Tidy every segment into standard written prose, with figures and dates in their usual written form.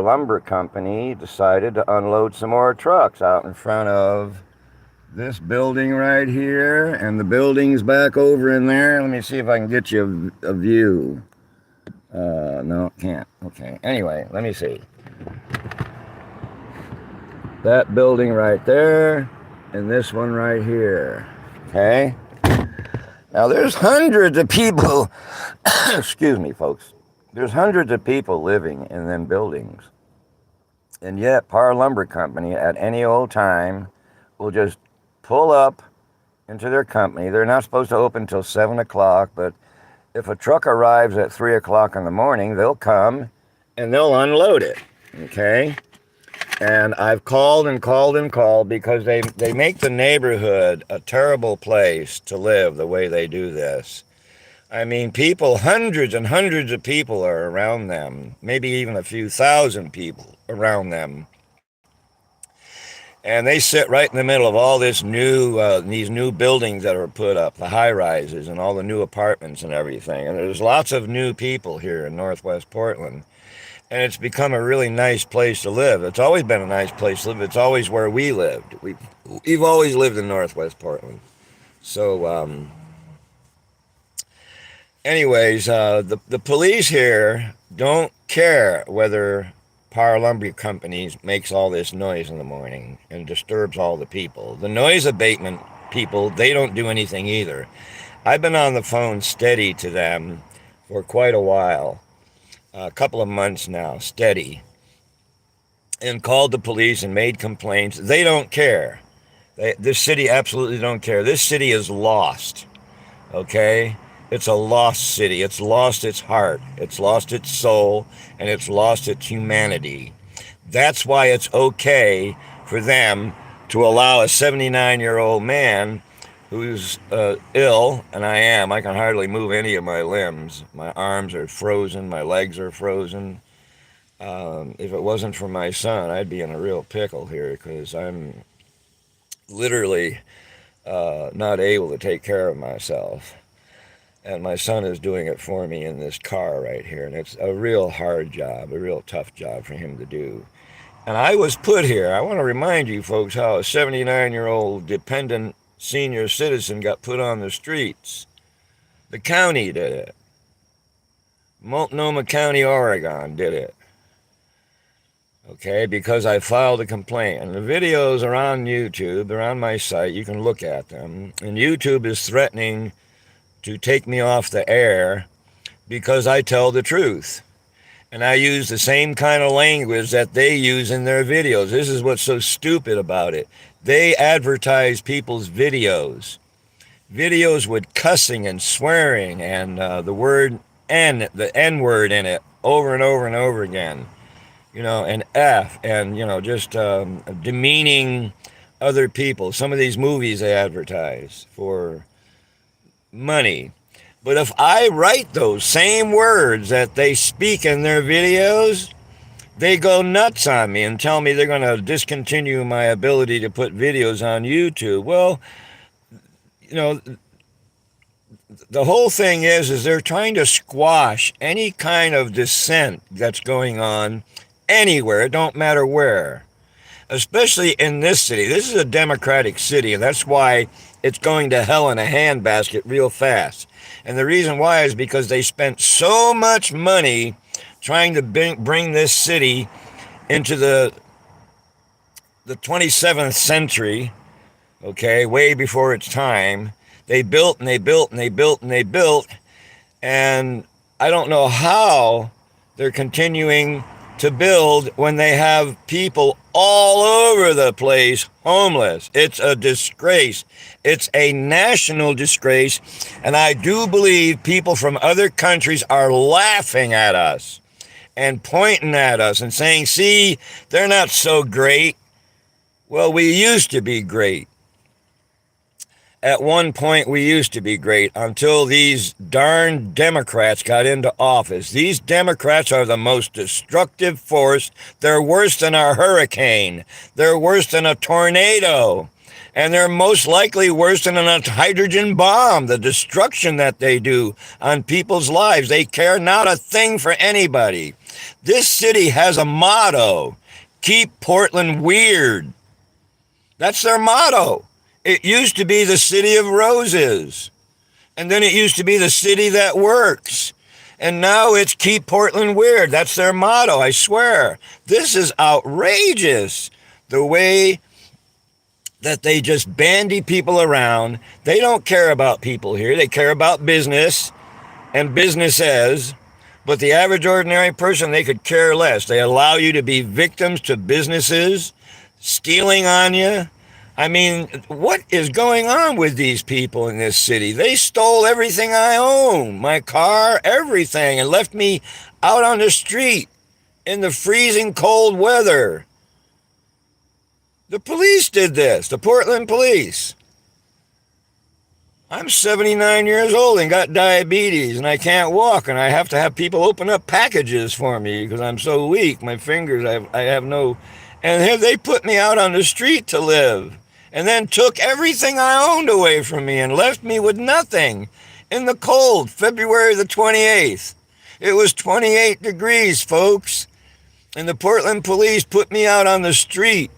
Lumber Company decided to unload some more trucks out in front of this building right here, and the building's back over in there. Let me see if I can get you a view. No, can't. Okay. Anyway, let me see. That building right there, and this one right here. Okay? Now, there's hundreds of people, excuse me, folks. There's hundreds of people living in them buildings. And yet, Par Lumber Company, at any old time, will just pull up into their company. They're not supposed to open until 7 o'clock, but if a truck arrives at 3 o'clock in the morning, they'll come and they'll unload it, okay? And I've called and called and called because they make the neighborhood a terrible place to live the way they do this. I mean, people, hundreds and hundreds of people are around them, maybe even a few thousand people around them. And they sit right in the middle of all this these new buildings that are put up, the high-rises and all the new apartments and everything. And there's lots of new people here in Northwest Portland. And it's become a really nice place to live. It's always been a nice place to live. It's always where we lived. We've always lived in Northwest Portland. So, anyways, the police here don't care whether Power Lumber Companies makes all this noise in the morning and disturbs all the people. The noise abatement people, they don't do anything either. I've been on the phone steady to them for quite a while, a couple of months now, steady, and called the police and made complaints. They don't care. This city absolutely don't care. This city is lost, okay? It's a lost city. It's lost its heart. It's lost its soul, and it's lost its humanity. That's why it's okay for them to allow a 79-year-old man who's ill, and I can hardly move any of my limbs. My arms are frozen. My legs are frozen. If it wasn't for my son, I'd be in a real pickle here because I'm literally not able to take care of myself. And my son is doing it for me in this car right here. And it's a real hard job, a real tough job for him to do. And I was put here. I want to remind you folks how a 79-year-old dependent senior citizen got put on the streets. The county did it. Multnomah County, Oregon did it. Okay, because I filed a complaint. And the videos are on YouTube. They're on my site. You can look at them. And YouTube is threatening to take me off the air because I tell the truth. And I use the same kind of language that they use in their videos. This is what's so stupid about it. They advertise people's videos. Videos with cussing and swearing and the N-word in it over and over and over again. You know, and F, and, you know, just demeaning other people. Some of these movies they advertise for money. But if I write those same words that they speak in their videos, they go nuts on me and tell me they're going to discontinue my ability to put videos on YouTube. Well, you know, the whole thing is they're trying to squash any kind of dissent that's going on anywhere. It don't matter where. Especially in this city. This is a democratic city, and that's why it's going to hell in a handbasket real fast. And the reason why is because they spent so much money trying to bring this city into the 27th century, okay, way before its time. They built and they built and they built and they built, and I don't know how they're continuing to build when they have people all over the place homeless. It's a disgrace. It's a national disgrace. And I do believe people from other countries are laughing at us and pointing at us and saying, see, they're not so great. Well, we used to be great. At one point, we used to be great until these darn Democrats got into office. These Democrats are the most destructive force. They're worse than a hurricane. They're worse than a tornado. And they're most likely worse than a hydrogen bomb, the destruction that they do on people's lives. They care not a thing for anybody. This city has a motto: keep Portland weird. That's their motto. It used to be the city of roses. And then it used to be the city that works. And now it's keep Portland weird. That's their motto, I swear. This is outrageous. The way that they just bandy people around. They don't care about people here. They care about business and businesses. But the average ordinary person, they could care less. They allow you to be victims to businesses stealing on you. I mean, what is going on with these people in this city? They stole everything I own, my car, everything, and left me out on the street in the freezing cold weather. The police did this, the Portland police. I'm 79 years old and got diabetes, and I can't walk, and I have to have people open up packages for me because I'm so weak. My fingers, I have no... And here they put me out on the street to live, and then took everything I owned away from me and left me with nothing in the cold, February the 28th. It was 28 degrees, folks, and the Portland police put me out on the street.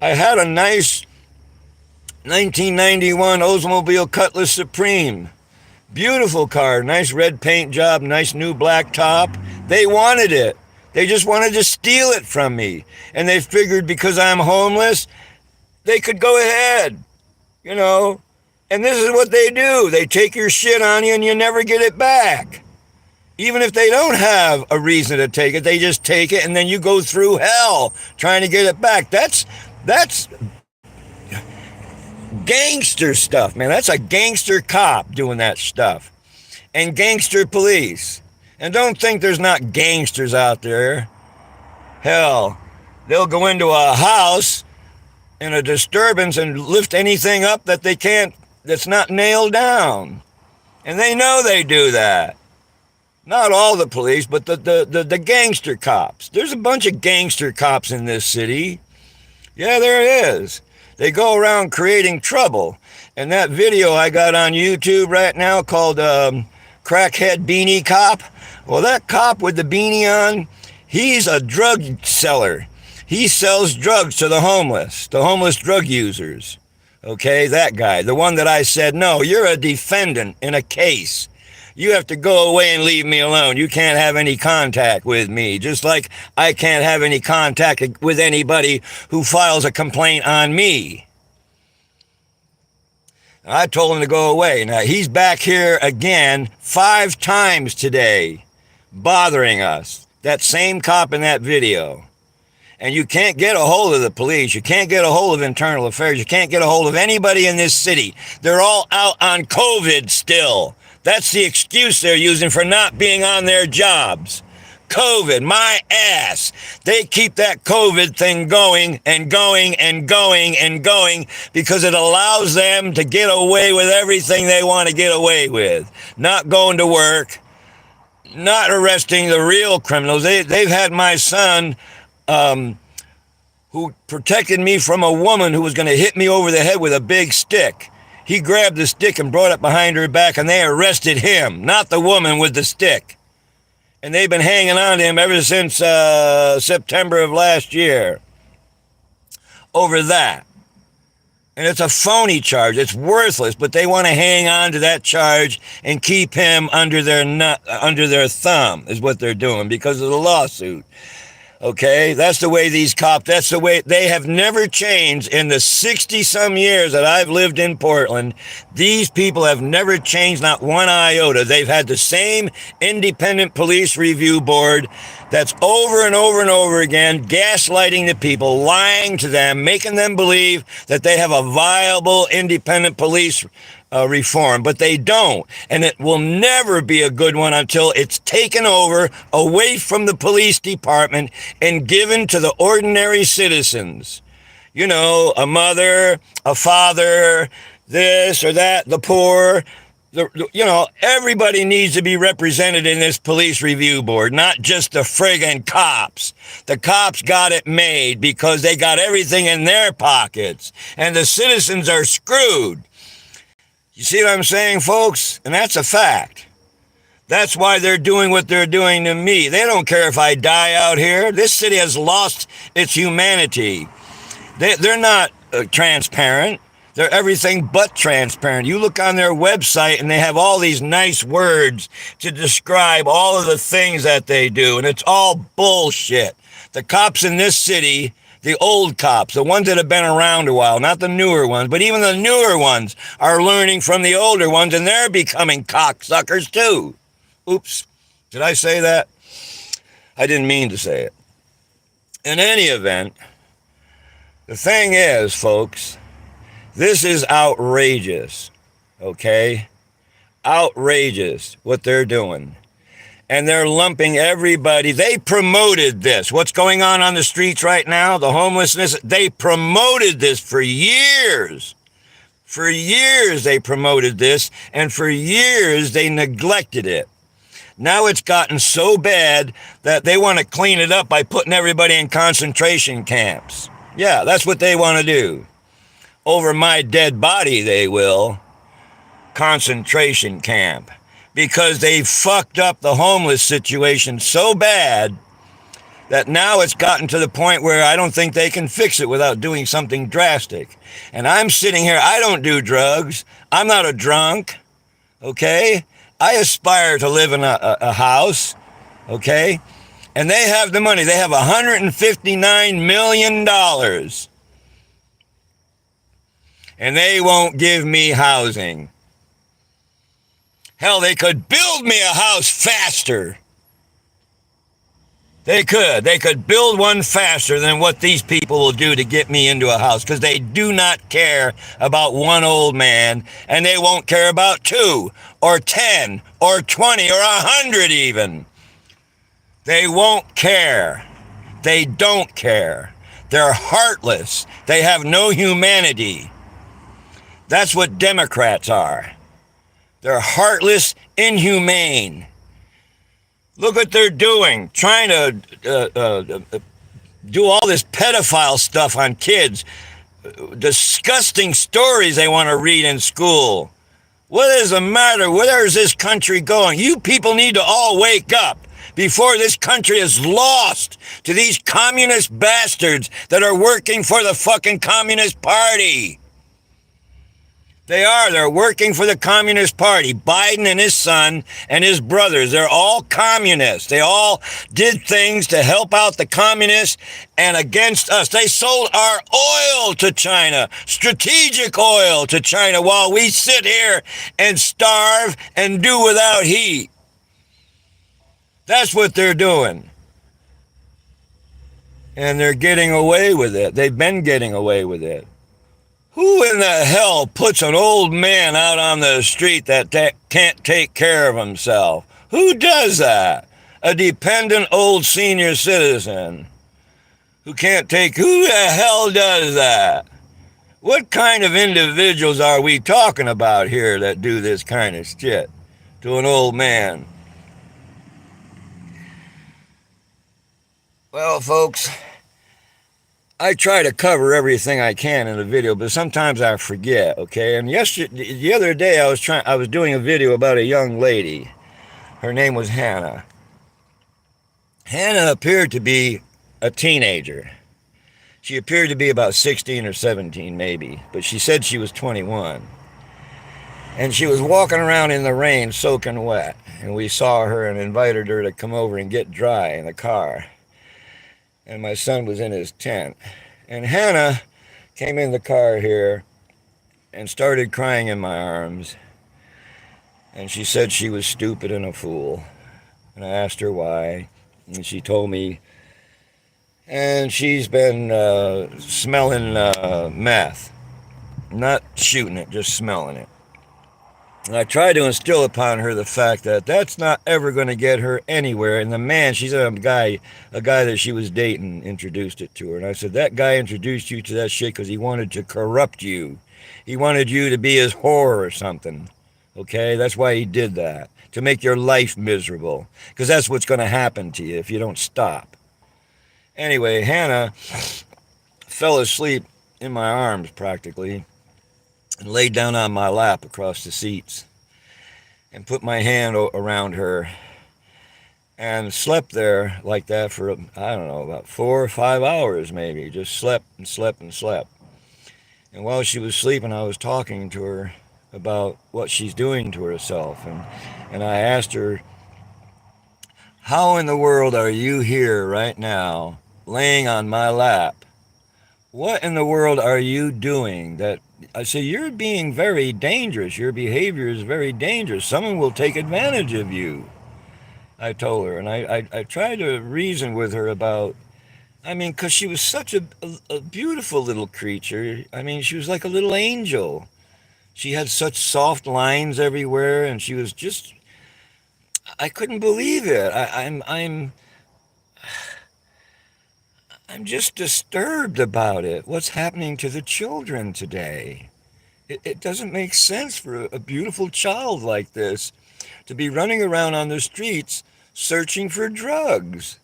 I had a nice 1991 Oldsmobile Cutlass Supreme. Beautiful car, nice red paint job, nice new black top. They wanted it. They just wanted to steal it from me. And they figured because I'm homeless, they could go ahead, you know. And this is what they do. They take your shit on you and you never get it back. Even if they don't have a reason to take it, they just take it and then you go through hell trying to get it back. That's gangster stuff, man. That's a gangster cop doing that stuff. And gangster police. And don't think there's not gangsters out there. Hell, they'll go into a house in a disturbance and lift anything up that they can't, that's not nailed down. And they know they do that. Not all the police, but the gangster cops. There's a bunch of gangster cops in this city. Yeah, there is. They go around creating trouble. And that video I got on YouTube right now called Crackhead Beanie Cop. Well, that cop with the beanie on, he's a drug seller. He sells drugs to the homeless drug users. Okay, that guy, the one that I said, no, you're a defendant in a case. You have to go away and leave me alone. You can't have any contact with me, just like I can't have any contact with anybody who files a complaint on me. I told him to go away. Now, he's back here again 5 times today, bothering us. That same cop in that video. And you can't get a hold of the police. You can't get a hold of internal affairs. You can't get a hold of anybody in this city. They're all out on COVID still. That's the excuse they're using for not being on their jobs. COVID, my ass. They keep that COVID thing going and going and going and going because it allows them to get away with everything they want to get away with. Not going to work, not arresting the real criminals. They've had my son, who protected me from a woman who was going to hit me over the head with a big stick. He grabbed the stick and brought it behind her back, and they arrested him, not the woman with the stick. And they've been hanging on to him ever since September of last year over that. And it's a phony charge. It's worthless, but they want to hang on to that charge and keep him under their thumb is what they're doing because of the lawsuit. Okay, that's the way these cops, that's the way, they have never changed in the 60-some years that I've lived in Portland. These people have never changed, not one iota. They've had the same independent police review board that's over and over and over again, gaslighting the people, lying to them, making them believe that they have a viable independent police reform, but they don't. And it will never be a good one until it's taken over away from the police department and given to the ordinary citizens. You know, a mother, a father, this or that, the poor. You know, everybody needs to be represented in this police review board, not just the friggin' cops. The cops got it made because they got everything in their pockets, and the citizens are screwed. You see what I'm saying, folks? And that's a fact. That's why they're doing what they're doing to me. They don't care if I die out here. This city has lost its humanity. They're not transparent. They're everything but transparent. You look on their website and they have all these nice words to describe all of the things that they do, and it's all bullshit. The cops in this city, the old cops, the ones that have been around a while, not the newer ones, but even the newer ones are learning from the older ones, and they're becoming cocksuckers too. Oops, did I say that? I didn't mean to say it. In any event, the thing is, folks, this is outrageous, okay? Outrageous what they're doing. And they're lumping everybody. They promoted this. What's going on the streets right now, the homelessness, they promoted this for years. For years they promoted this, and for years they neglected it. Now it's gotten so bad that they want to clean it up by putting everybody in concentration camps. Yeah, that's what they want to do. Over my dead body, they will. Concentration camp. Because they fucked up the homeless situation so bad that now it's gotten to the point where I don't think they can fix it without doing something drastic. And I'm sitting here, I don't do drugs. I'm not a drunk, okay? I aspire to live in a house, okay? And they have the money. They have $159 million. And they won't give me housing. Hell, they could build me a house faster. They could build one faster than what these people will do to get me into a house, because they do not care about one old man, and they won't care about 2 or 10 or 20 or 100 even. They won't care. They don't care. They're heartless. They have no humanity. That's what Democrats are. They're heartless, inhumane. Look what they're doing, trying to do all this pedophile stuff on kids. Disgusting stories they want to read in school. What is the matter? Where is this country going? You people need to all wake up before this country is lost to these communist bastards that are working for the fucking Communist Party. They're working for the Communist Party. Biden and his son and his brothers, they're all communists. They all did things to help out the communists and against us. They sold our oil to China, strategic oil to China, while we sit here and starve and do without heat. That's what they're doing. And they're getting away with it. They've been getting away with it. Who in the hell puts an old man out on the street that can't take care of himself? Who does that? A dependent old senior citizen who can't take... Who the hell does that? What kind of individuals are we talking about here that do this kind of shit to an old man? Well, folks, I try to cover everything I can in the video, but sometimes I forget, okay? And the other day I was doing a video about a young lady. Her name was Hannah. Hannah appeared to be a teenager. She appeared to be about 16 or 17 maybe, but she said she was 21. And she was walking around in the rain soaking wet, and we saw her and invited her to come over and get dry in the car. And my son was in his tent. And Hannah came in the car here and started crying in my arms. And she said she was stupid and a fool. And I asked her why. And she told me. And she's been smelling meth. Not shooting it, just smelling it. And I tried to instill upon her the fact that that's not ever going to get her anywhere. And the man, she's a guy that she was dating, introduced it to her. And I said, that guy introduced you to that shit because he wanted to corrupt you. He wanted you to be his whore or something. Okay? That's why he did that. To make your life miserable. Because that's what's going to happen to you if you don't stop. Anyway, Hannah fell asleep in my arms practically. And laid down on my lap across the seats. and put my hand around her and slept there like that for, I don't know, about 4 or 5 hours maybe. Just slept and slept and slept. And while she was sleeping, I was talking to her about what she's doing to herself. And I asked her, how in the world are you here right now, laying on my lap? What in the world are you doing that? I say, you're being very dangerous. Your behavior is very dangerous. Someone will take advantage of you, I told her. And I tried to reason with her about, I mean, because she was such a beautiful little creature. I mean, she was like a little angel. She had such soft lines everywhere, and she was just, I couldn't believe it. I'm just disturbed about it. What's happening to the children today? It doesn't make sense for a beautiful child like this to be running around on the streets searching for drugs.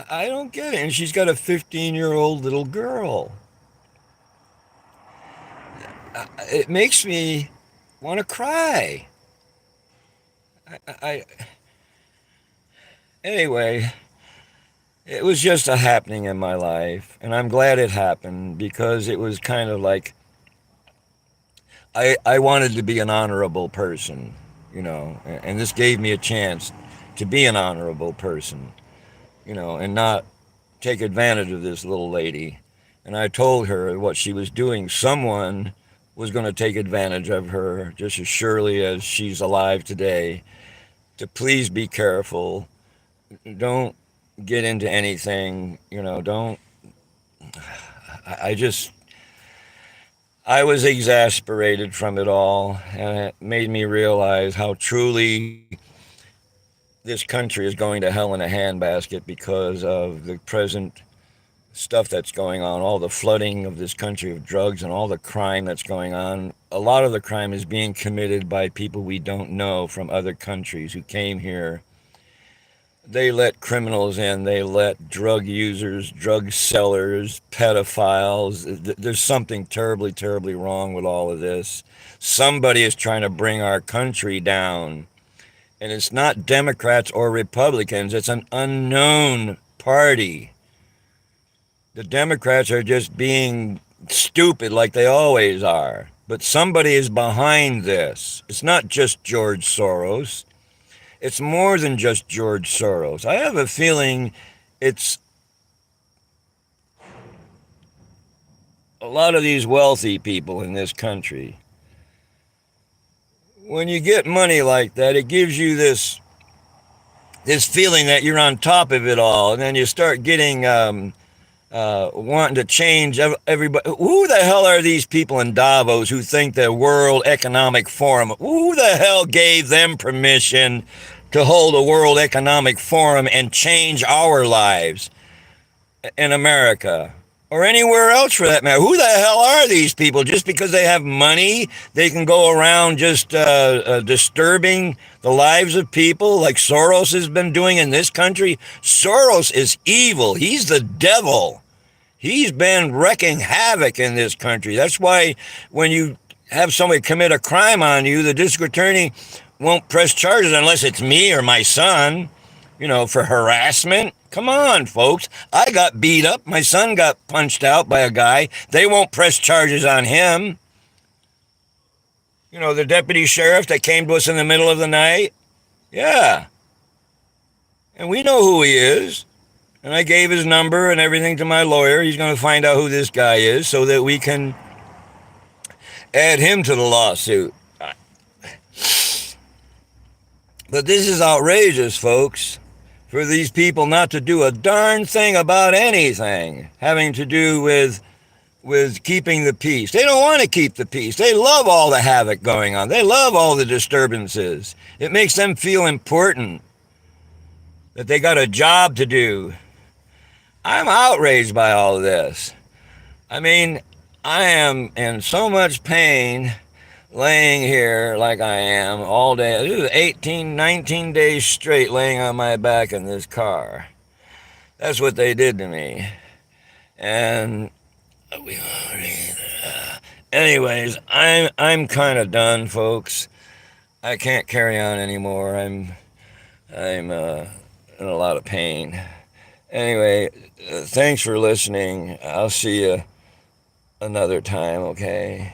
I don't get it. And she's got a 15-year-old little girl. It makes me want to cry. I anyway, it was just a happening in my life, and I'm glad it happened because it was kind of like I wanted to be an honorable person, and this gave me a chance to be an honorable person, and not take advantage of this little lady. And I told her what she was doing. Someone was going to take advantage of her just as surely as she's alive today. To please be careful. Don't get into anything, don't. I just, I was exasperated from it all, and it made me realize how truly this country is going to hell in a handbasket because of the present stuff that's going on, all the flooding of this country of drugs and all the crime that's going on. A lot of the crime is being committed by people we don't know from other countries who came here. They let criminals in, they let drug users, drug sellers, pedophiles. There's something terribly, terribly wrong with all of this. Somebody is trying to bring our country down. And it's not Democrats or Republicans, it's an unknown party. The Democrats are just being stupid like they always are. But somebody is behind this. It's not just George Soros. It's more than just George Soros. I have a feeling it's a lot of these wealthy people in this country. When you get money like that, it gives you this feeling that you're on top of it all, and then you start getting wanting to change everybody. Who the hell are these people in Davos who think the World Economic Forum? Who the hell gave them permission to hold a World Economic Forum and change our lives in America? Or anywhere else for that matter. Who the hell are these people? Just because they have money, they can go around just disturbing the lives of people like Soros has been doing in this country? Soros is evil. He's the devil. He's been wreaking havoc in this country. That's why when you have somebody commit a crime on you, the district attorney won't press charges unless it's me or my son, for harassment. Come on, folks. I got beat up. My son got punched out by a guy. They won't press charges on him. The deputy sheriff that came to us in the middle of the night. Yeah. And we know who he is. And I gave his number and everything to my lawyer. He's going to find out who this guy is so that we can add him to the lawsuit. But this is outrageous, folks, for these people not to do a darn thing about anything having to do with keeping the peace. They don't want to keep the peace. They love all the havoc going on. They love all the disturbances. It makes them feel important, that they got a job to do. I'm outraged by all of this. I mean, I am in so much pain laying here like I am all day. This is 18, 19 days straight laying on my back in this car. That's what they did to me. And anyways, I'm kind of done, folks. I can't carry on anymore. I'm in a lot of pain. Anyway, thanks for listening. I'll see you another time, okay?